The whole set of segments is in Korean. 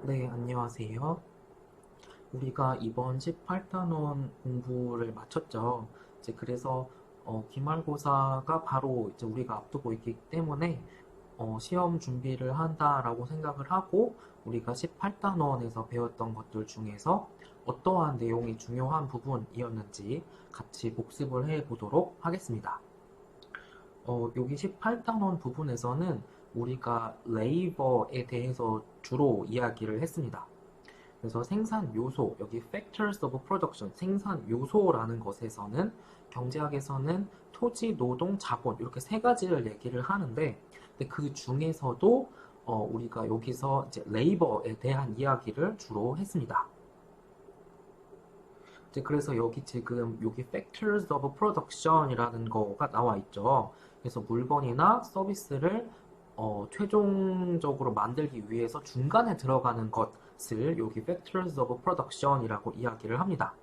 네, 안녕하세요. 우리가 이번 18단원 공부를 마쳤죠. 이제 그래서 기말고사가 바로 이제 우리가 앞두고 있기 때문에 시험 준비를 한다라고 생각을 하고 우리가 18단원에서 배웠던 것들 중에서 어떠한 내용이 중요한 부분이었는지 같이 복습을 해 보도록 하겠습니다. 여기 18단원 부분에서는 우리가 레이버에 대해서 주로 이야기를 했습니다. 그래서 생산 요소, 여기 factors of production, 생산 요소라는 것에서는 경제학에서는 토지, 노동, 자본 이렇게 세 가지를 얘기를 하는데 근데 그 중에서도 우리가 여기서 이제 레이버에 대한 이야기를 주로 했습니다. 이제 그래서 여기 지금 여기 factors of production이라는 거가 나와 있죠. 그래서 물건이나 서비스를 최종적으로 만들기 위해서 중간에 들어가는 것을 여기 factors of production이라고 이야기를 합니다.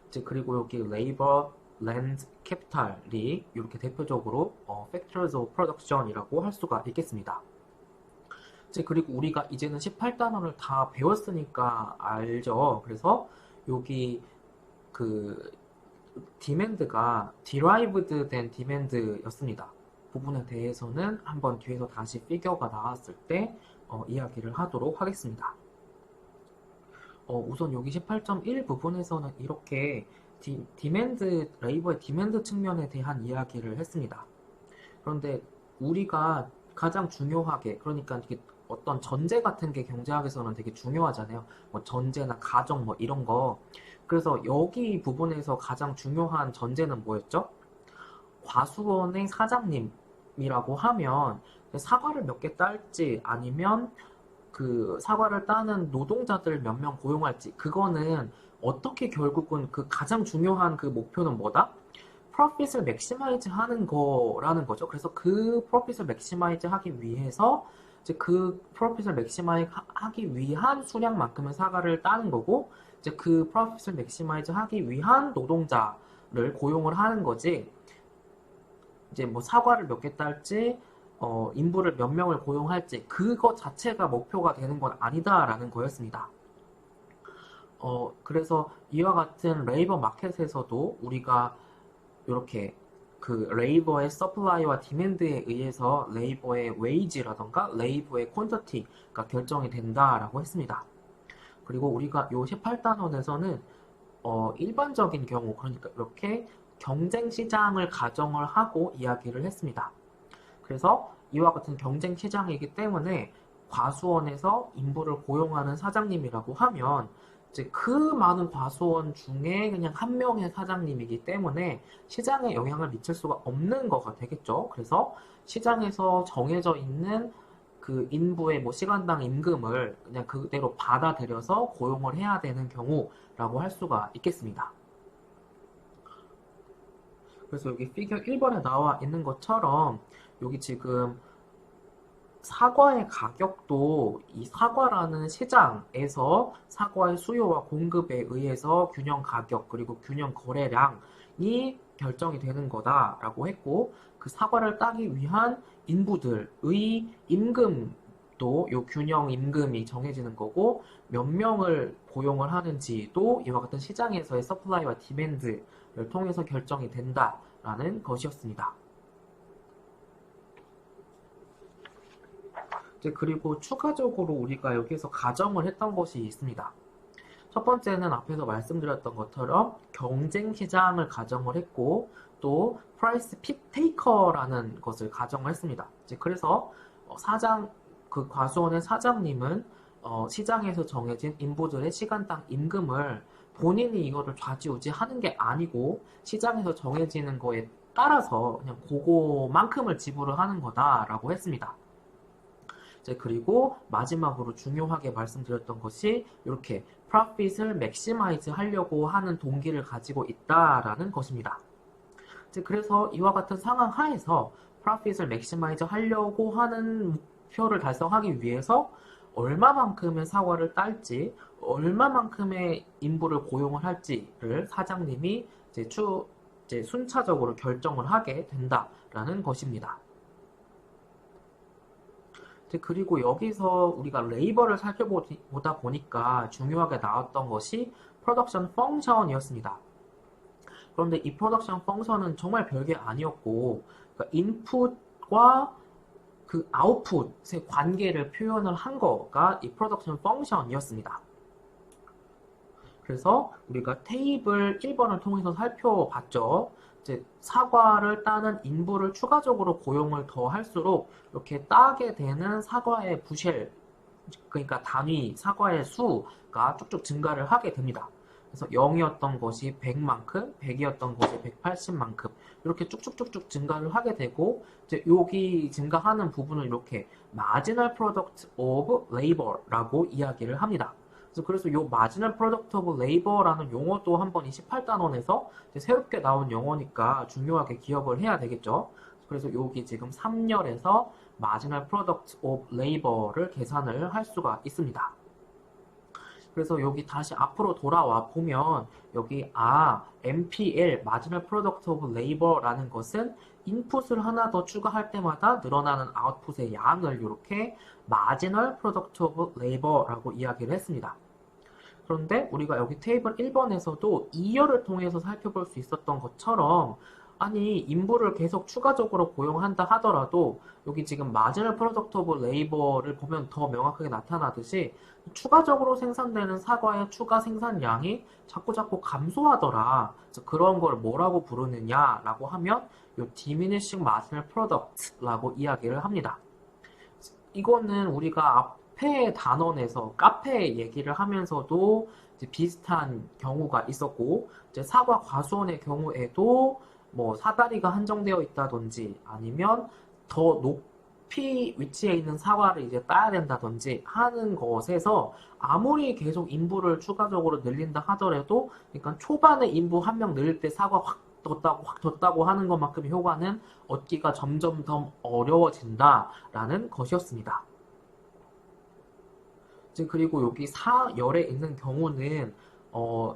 이제 그리고 여기 labor, land, capital이 이렇게 대표적으로 factors of production이라고 할 수가 있겠습니다. 이제 그리고 우리가 이제는 18단원을 다 배웠으니까 알죠. 그래서 여기 그 demand가 derived 된 demand였습니다. 부분에 대해서는 한번 뒤에서 다시 피겨가 나왔을 때 이야기를 하도록 하겠습니다. 우선 여기 18.1 부분에서는 이렇게 디맨드, 레이버의 디맨드 측면에 대한 이야기를 했습니다. 그런데 우리가 가장 중요하게, 그러니까 이게 어떤 전제 같은 게 경제학에서는 되게 중요하잖아요. 뭐 전제나 가정 뭐 이런 거. 그래서 여기 부분에서 가장 중요한 전제는 뭐였죠? 과수원의 사장님이라고 하면 사과를 몇 개 딸지 아니면 그 사과를 따는 노동자들 몇 명 고용할지 그거는 어떻게 결국은 그 가장 중요한 그 목표는 뭐다? 프로핏을 맥시마이즈 하는 거라는 거죠. 그래서 그 프로핏을 맥시마이즈 하기 위해서 이제 그 프로핏을 맥시마이즈 하기 위한 수량만큼의 사과를 따는 거고 이제 그 프로핏을 맥시마이즈 하기 위한 노동자를 고용을 하는 거지. 이제 뭐 사과를 몇 개 딸지 인부를 몇 명을 고용할지 그거 자체가 목표가 되는 건 아니다라는 거였습니다. 그래서 이와 같은 레이버 마켓에서도 우리가 이렇게 그 레이버의 서플라이와 디맨드에 의해서 레이버의 웨이지라던가 레이버의 퀀터티가 결정이 된다라고 했습니다. 그리고 우리가 요 18단원에서는 일반적인 경우 그러니까 이렇게 경쟁 시장을 가정을 하고 이야기를 했습니다. 그래서 이와 같은 경쟁 시장이기 때문에 과수원에서 인부를 고용하는 사장님이라고 하면 이제 그 많은 과수원 중에 그냥 한 명의 사장님이기 때문에 시장에 영향을 미칠 수가 없는 거가 되겠죠. 그래서 시장에서 정해져 있는 그 인부의 뭐 시간당 임금을 그냥 그대로 받아들여서 고용을 해야 되는 경우라고 할 수가 있겠습니다. 그래서 여기 피겨 1번에 나와 있는 것처럼 여기 지금 사과의 가격도 이 사과라는 시장에서 사과의 수요와 공급에 의해서 균형 가격 그리고 균형 거래량이 결정이 되는 거다라고 했고 그 사과를 따기 위한 인부들의 임금도 요 균형 임금이 정해지는 거고 몇 명을 고용을 하는지도 이와 같은 시장에서의 서플라이와 디맨드를 통해서 결정이 된다라는 것이었습니다. 이제 그리고 추가적으로 우리가 여기서 가정을 했던 것이 있습니다. 첫 번째는 앞에서 말씀드렸던 것처럼 경쟁 시장을 가정을 했고 또 프라이스 픽 테이커라는 것을 가정을 했습니다. 이제 그래서 사장 그 과수원의 사장님은 시장에서 정해진 인부들의 시간당 임금을 본인이 이거를 좌지우지하는 게 아니고 시장에서 정해지는 거에 따라서 그냥 그거만큼을 지불을 하는 거다라고 했습니다. 이제 그리고 마지막으로 중요하게 말씀드렸던 것이 이렇게 프로핏을 맥시마이즈 하려고 하는 동기를 가지고 있다라는 것입니다. 이제 그래서 이와 같은 상황 하에서 프로핏을 맥시마이즈 하려고 하는 목표를 달성하기 위해서 얼마만큼의 사과를 딸지 얼마만큼의 인부를 고용을 할지를 사장님이 이제 순차적으로 결정을 하게 된다라는 것입니다. 그리고 여기서 우리가 레이버를 살펴보다 보니까 중요하게 나왔던 것이 프로덕션 펑션이었습니다. 그런데 이 프로덕션 펑션은 정말 별게 아니었고, 그러니까 인풋과 그 아웃풋의 관계를 표현을 한 거가 이 프로덕션 펑션이었습니다. 그래서 우리가 테이블 1번을 통해서 살펴봤죠. 이제 사과를 따는 인부를 추가적으로 고용을 더 할수록 이렇게 따게 되는 사과의 부쉘, 그러니까 단위 사과의 수가 쭉쭉 증가를 하게 됩니다. 그래서 0이었던 것이 100만큼, 100이었던 것이 180만큼 이렇게 쭉쭉쭉쭉 증가를 하게 되고, 이제 여기 증가하는 부분을 이렇게 marginal product of labor라고 이야기를 합니다. 그래서 이 marginal product of labor라는 용어도 한번 28단원에서 새롭게 나온 용어니까 중요하게 기억을 해야 되겠죠. 그래서 여기 지금 3열에서 marginal product of labor를 계산을 할 수가 있습니다. 그래서 여기 다시 앞으로 돌아와 보면 여기 MPL, marginal product of labor라는 것은 인풋을 하나 더 추가할 때마다 늘어나는 아웃풋의 양을 이렇게 marginal product of labor라고 이야기를 했습니다. 그런데 우리가 여기 테이블 1번에서도 2열을 통해서 살펴볼 수 있었던 것처럼, 아니 인부를 계속 추가적으로 고용한다 하더라도 여기 지금 marginal product of labor를 보면 더 명확하게 나타나듯이 추가적으로 생산되는 사과의 추가 생산량이 자꾸 감소하더라. 그래서 그런 걸 뭐라고 부르느냐라고 하면 이 diminishing marginal product라고 이야기를 합니다. 이거는 우리가 앞에 단원에서 카페 얘기를 하면서도 이제 비슷한 경우가 있었고, 이제 사과 과수원의 경우에도 뭐 사다리가 한정되어 있다든지 아니면 더 높이 위치해 있는 사과를 이제 따야 된다든지 하는 것에서 아무리 계속 인부를 추가적으로 늘린다 하더라도, 그러니까 초반에 인부 한 명 늘릴 때 사과 확 뒀다고 하는 것만큼 효과는 얻기가 점점 더 어려워진다라는 것이었습니다. 그리고 여기 4열에 있는 경우는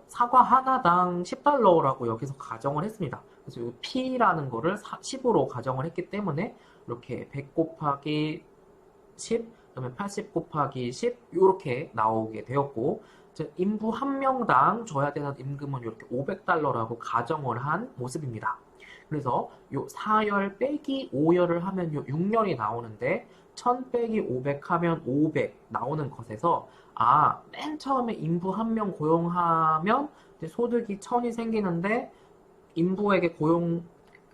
사과 하나당 10달러라고 여기서 가정을 했습니다. 그래서 이 P라는 거를 10으로 가정을 했기 때문에 이렇게 100 곱하기 10, 그다음에 80 곱하기 10 이렇게 나오게 되었고, 인부 한 명당 줘야 되는 임금은 이렇게 500달러라고 가정을 한 모습입니다. 그래서 요 4열 빼기 5열을 하면 요 6열이 나오는데 1000 빼기 500 하면 500 나오는 것에서 맨 처음에 인부 한 명 고용하면 이제 소득이 1000이 생기는데 인부에게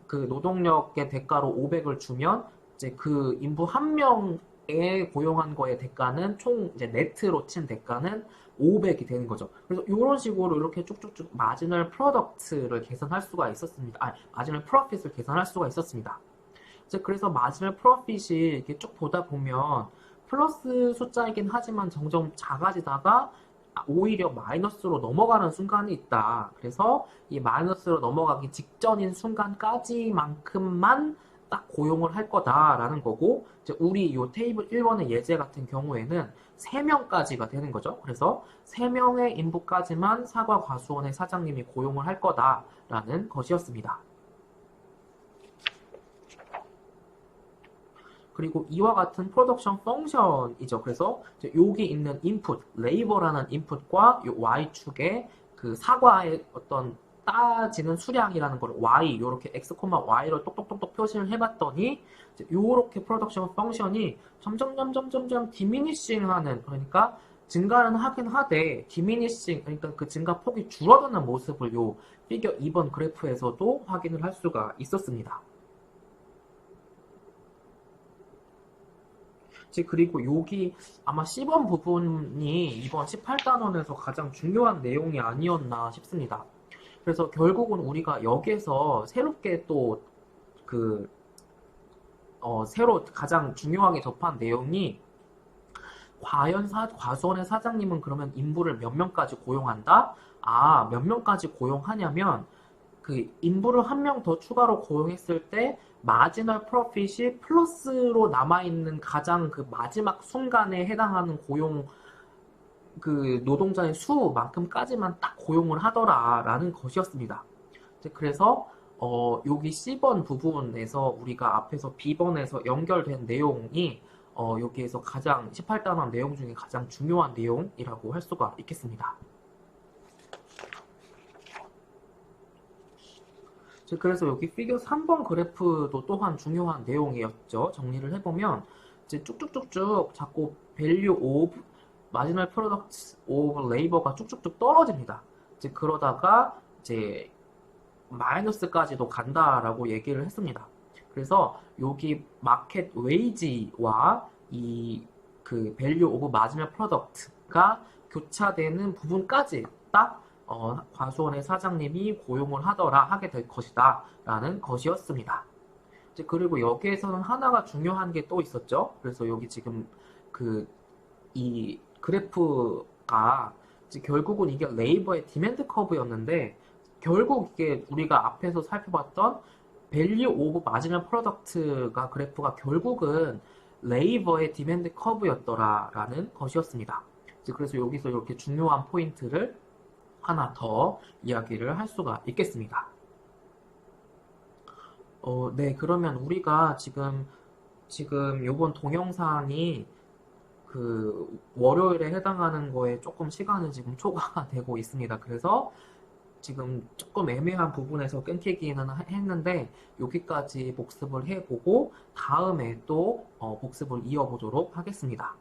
그 노동력의 대가로 500을 주면 이제 그 인부 한 명에 고용한 거의 대가는 총 이제 네트로 친 대가는 500이 되는 거죠. 그래서 이런 식으로 이렇게 쭉쭉쭉 마지널 프로덕트를 계산할 수가 있었습니다. 마지널 프로핏을 계산할 수가 있었습니다. 그래서 마지널 프로핏이 이렇게 쭉 보다 보면 플러스 숫자이긴 하지만 점점 작아지다가 오히려 마이너스로 넘어가는 순간이 있다. 그래서 이 마이너스로 넘어가기 직전인 순간까지만큼만 딱 고용을 할 거다라는 거고, 이제 우리 이 테이블 1번의 예제 같은 경우에는 3명까지가 되는 거죠. 그래서 3명의 인부까지만 사과 과수원의 사장님이 고용을 할 거다라는 것이었습니다. 그리고 이와 같은 프로덕션 펑션이죠. 그래서 여기 있는 인풋, 레이버라는 인풋과 이 y축의 그 사과의 어떤 따지는 수량이라는 걸 y, 이렇게 x, y로 똑똑똑똑 표시를 해봤더니 이렇게 프로덕션 펑션이 점점 디미니싱 하는, 그러니까 증가는 하긴 하되 디미니싱, 그러니까 그 증가 폭이 줄어드는 모습을 요 피겨 2번 그래프에서도 확인을 할 수가 있었습니다. 그리고 여기 아마 C번 부분이 이번 18단원에서 가장 중요한 내용이 아니었나 싶습니다. 그래서 결국은 우리가 여기에서 새롭게 또 새로 가장 중요하게 접한 내용이, 과연 과수원의 사장님은 그러면 인부를 몇 명까지 고용한다? 몇 명까지 고용하냐면 그 인부를 한 명 더 추가로 고용했을 때 마지널 프로핏이 플러스로 남아있는 가장 그 마지막 순간에 해당하는 고용 그 노동자의 수만큼까지만 딱 고용을 하더라라는 것이었습니다. 그래서 여기 C번 부분에서 우리가 앞에서 B번에서 연결된 내용이 여기에서 가장 18단원 내용 중에 가장 중요한 내용이라고 할 수가 있겠습니다. 그래서 여기 피겨 3번 그래프도 또한 중요한 내용이었죠. 정리를 해보면 이제 쭉쭉쭉쭉 자꾸 value of marginal products of labor가 쭉쭉쭉 떨어집니다. 이제 그러다가 이제 마이너스까지도 간다라고 얘기를 했습니다. 그래서 여기 마켓 웨이지와 이 그 value of marginal product가 교차되는 부분까지 딱 과수원의 사장님이 고용을 하게 될 것이다 라는 것이었습니다. 이제 그리고 여기에서는 하나가 중요한 게 또 있었죠. 그래서 여기 지금 이 그래프가 이제 결국은 이게 레이버의 디맨드 커브였는데 결국 이게 우리가 앞에서 살펴봤던 value of marginal product가 그래프가 결국은 레이버의 디맨드 커브였더라라는 것이었습니다. 이제 그래서 여기서 이렇게 중요한 포인트를 하나 더 이야기를 할 수가 있겠습니다. 네, 그러면 우리가 지금 요번 동영상이 월요일에 해당하는 거에 조금 시간이 지금 초과가 되고 있습니다. 그래서 지금 조금 애매한 부분에서 끊기기는 했는데 여기까지 복습을 해보고 다음에 또 복습을 이어보도록 하겠습니다.